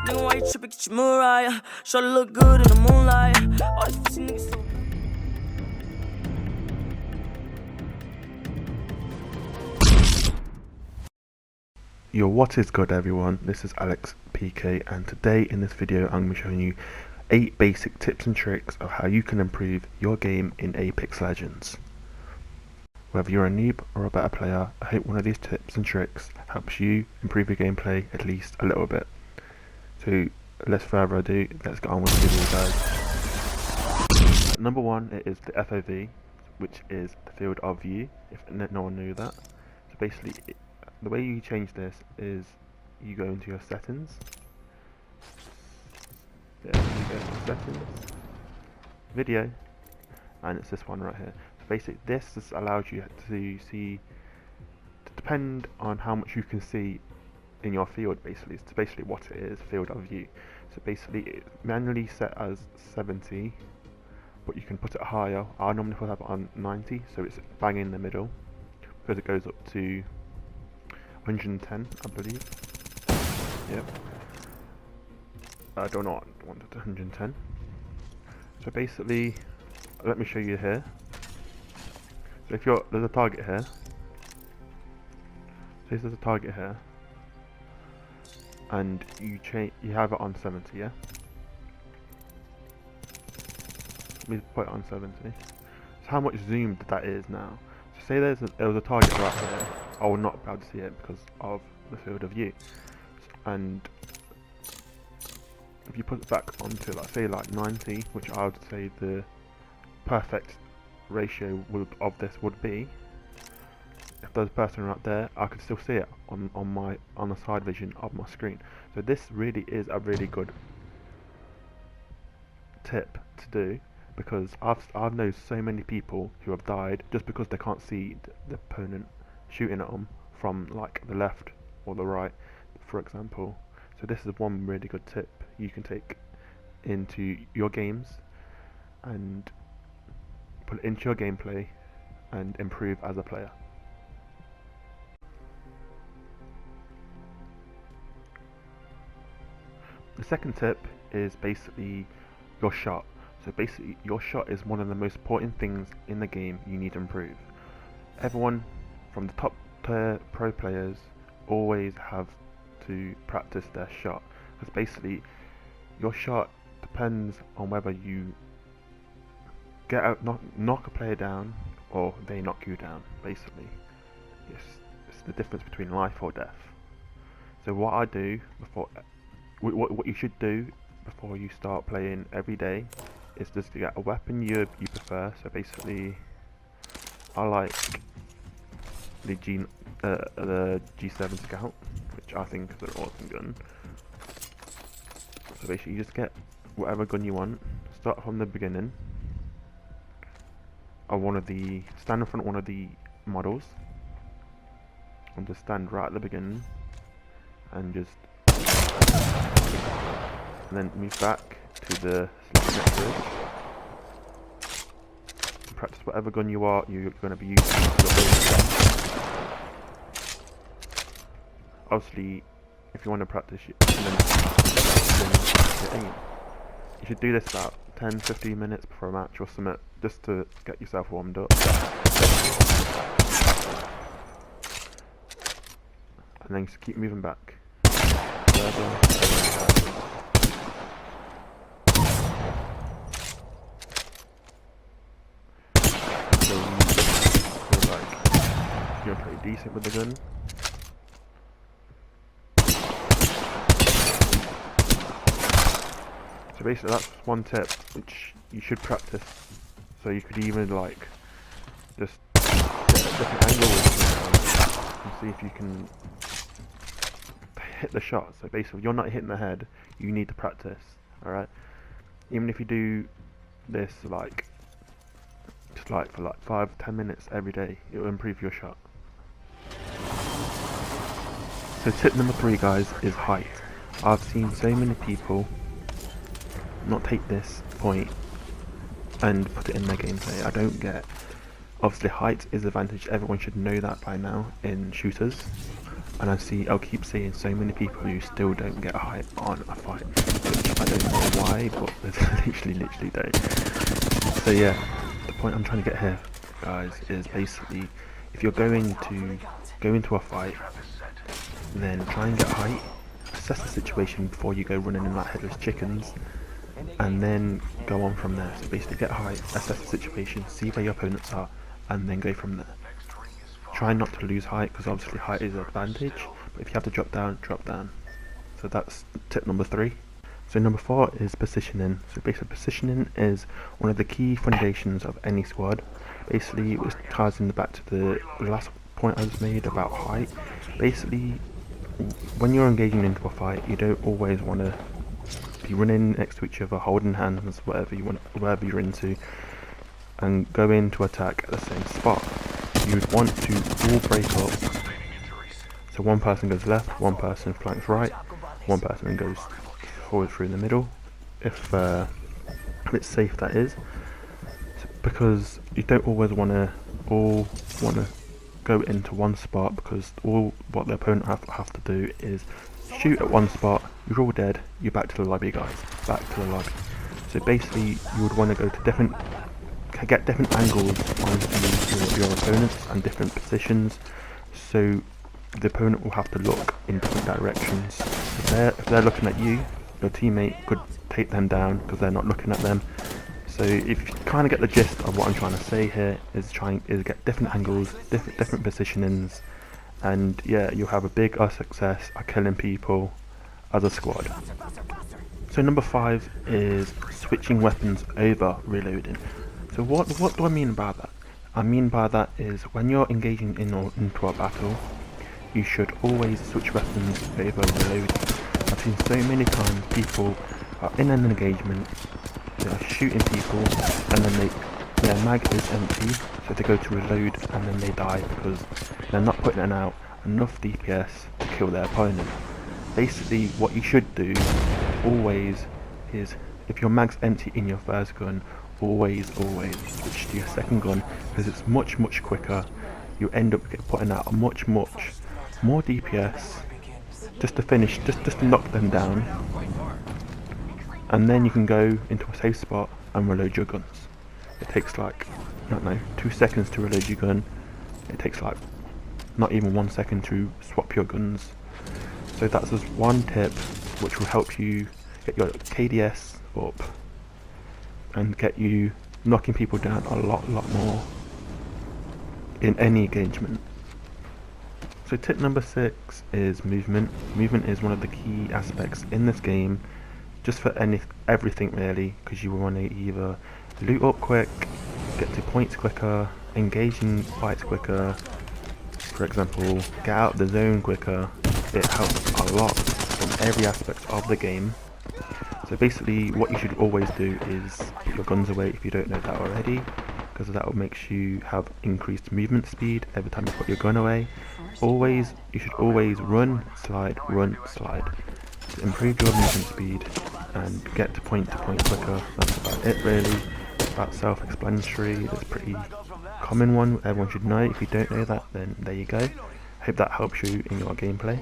Nigga, why you tripping? Get your Mariah. Sure look good in the moonlight. All these pussy niggas so. Yo, what is good everyone, this is Alex PK, and today in this video I'm going to be showing you 8 basic tips and tricks of how you can improve your game in Apex Legends. Whether you're a noob or a better player, I hope one of these tips and tricks helps you improve your gameplay at least a little bit. So less further ado, let's get on with the video guys. Number 1, it is the FOV, which is the field of view, if no one knew that. So basically, the way you change this is you go into your settings. There you go to settings, video, and it's this one right here. So basically this just allows you to see, to depend on how much you can see in your field. Basically, it's basically what it is, field of view. So basically it's manually set as 70, but you can put it higher. I normally put it on 90, so it's bang in the middle, because it goes up to 110, I believe. Yep. I don't know, I wanted 110. So basically, let me show you here. So if there's a target here. So there's a target here, and you have it on 70, yeah. Let me put it on 70. So how much zoomed that is now. So say there was a target right here. I will not be able to see it because of the field of view. And if you put it back onto, like, say, like 90, which I would say the perfect ratio of this would be, if there's a person right there, I could still see it on the side vision of my screen. So this really is a really good tip to do, because I've known so many people who have died just because they can't see the opponent shooting at them from like the left or the right, for example. So this is one really good tip you can take into your games and put it into your gameplay and improve as a player. The second tip is basically your shot. So basically your shot is one of the most important things in the game you need to improve. Everyone from the top tier pro players always have to practice their shot, because basically your shot depends on whether you get out, knock a player down, or they knock you down. Basically it's the difference between life or death. So what I do before, what you should do before you start playing every day is just to get a weapon you prefer. So basically I like the G7 Scout, which I think is an awesome gun. So basically you just get whatever gun you want, start from the beginning, stand in front of one of the models, and just stand right at the beginning, and just, and then move back to the next ridge, and practice whatever gun you're going to be using. Obviously, if you want to practice your aim, you should do this about 10-15 minutes before a match or something, just to get yourself warmed up. And then just keep moving back. You're pretty decent with the gun. So basically that's one tip which you should practice. So you could even like just get a different angle and see if you can hit the shot. So basically you're not hitting the head, you need to practice, alright? Even if you do this like just like for like 5-10 minutes every day, it will improve your shot. So tip number 3 guys is height. I've seen so many people not take this point and put it in their gameplay. I don't get. Obviously height is advantage, everyone should know that by now in shooters, and I'll keep seeing so many people who still don't get a height on a fight, which I don't know why, but they literally don't. So yeah, the point I'm trying to get here, guys, is basically if you're going to go into a fight, then try and get height, assess the situation before you go running in like headless chickens, and then go on from there. So basically get height, assess the situation, see where your opponents are, and then go from there. Try not to lose height, because obviously height is an advantage, but if you have to drop down, drop down. So that's tip number 3. So number 4 is positioning. So basically positioning is one of the key foundations of any squad. Basically it ties in the back to the last point I just made about height. Basically when you're engaging into a fight, you don't always want to be running next to each other, holding hands, whatever you're into, and go in to attack at the same spot. You'd want to all break up. So one person goes left, one person flanks right, one person goes forward through the middle, if it's safe, that is. Because you don't always want to go into one spot, because all what the opponent have to do is shoot at one spot, you're all dead, you're back to the lobby, guys, back to the lobby. So basically you would want to go to get different angles onto your opponents and different positions, so the opponent will have to look in different directions. If they're looking at you, your teammate could take them down because they're not looking at them. So if you kind of get the gist of what I'm trying to say here, is get different angles, different positionings, and yeah, you'll have a big success at killing people as a squad. So number 5 is switching weapons over reloading. So what do I mean by that? I mean by that is when you're engaging into a battle, you should always switch weapons over reloading. I've seen so many times people are in an engagement, they are shooting people, and then their mag is empty, so they go to reload and then they die because they're not putting out enough DPS to kill their opponent. Basically what you should do always is, if your mag's empty in your first gun, always switch to your second gun, because it's much quicker. You end up putting out a much more DPS just to finish, just to knock them down, and then you can go into a safe spot and reload your guns. It takes like, I don't know, 2 seconds to reload your gun. It takes like not even 1 second to swap your guns. So that's just one tip which will help you get your KDS up and get you knocking people down a lot more in any engagement. So tip number 6 is movement. Movement is one of the key aspects in this game, just for everything really, because you want to either loot up quick, get to points quicker, engage in fights quicker, for example, get out of the zone quicker. It helps a lot from every aspect of the game. So basically what you should always do is put your guns away if you don't know that already, because that will make you have increased movement speed every time you put your gun away. You should always run, slide, to improve your movement speed and get to point quicker. That's about it really. About self-explanatory. It's a pretty common one, everyone should know. If you don't know that, then there you go. Hope that helps you in your gameplay.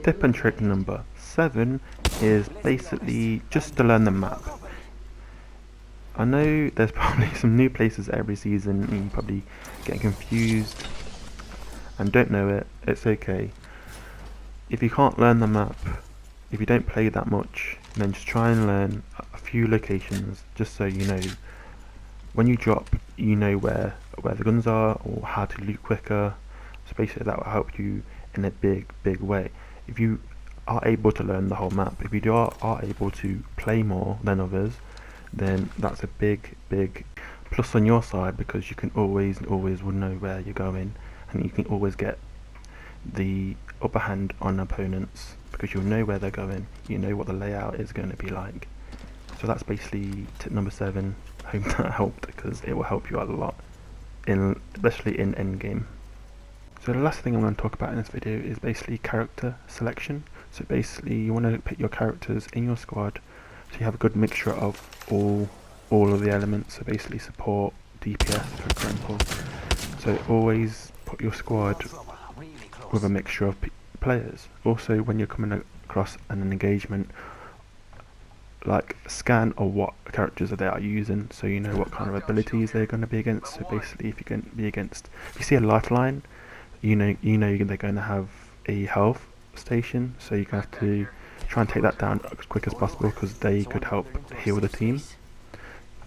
Tip and trick number 7 is basically just to learn the map. I know there's probably some new places every season and you probably get confused and don't know it. It's okay. If you can't learn the map, if you don't play that much, then just try and learn a few locations, just so you know when you drop, you know where the guns are or how to loot quicker. So basically that will help you in a big way. If you are able to learn the whole map, if you are able to play more than others, then that's a big plus on your side, because you can always will know where you're going, and you can always get the upper hand on opponents because you'll know where they're going, you know what the layout is going to be like. So that's basically tip number 7. I hope that helped, because it will help you a lot, especially in endgame. So the last thing I'm going to talk about in this video is basically character selection. So basically you want to pick your characters in your squad so you have a good mixture of all of the elements. So basically support, DPS for example. So always put your squad with a mixture of players. Also, when you're coming across an engagement, like scan or what characters they are using, so you know what kind of abilities they're going to be against. So basically, if you're going to be against, if you see a lifeline, you know they're going to have a health station, so you have to try and take that down as quick as possible because they could help heal the team.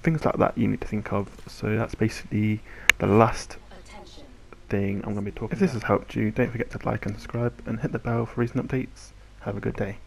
Things like that you need to think of. So that's basically the last thing I'm going to be talking about. If this has helped you, don't forget to like and subscribe and hit the bell for recent updates. Have a good day.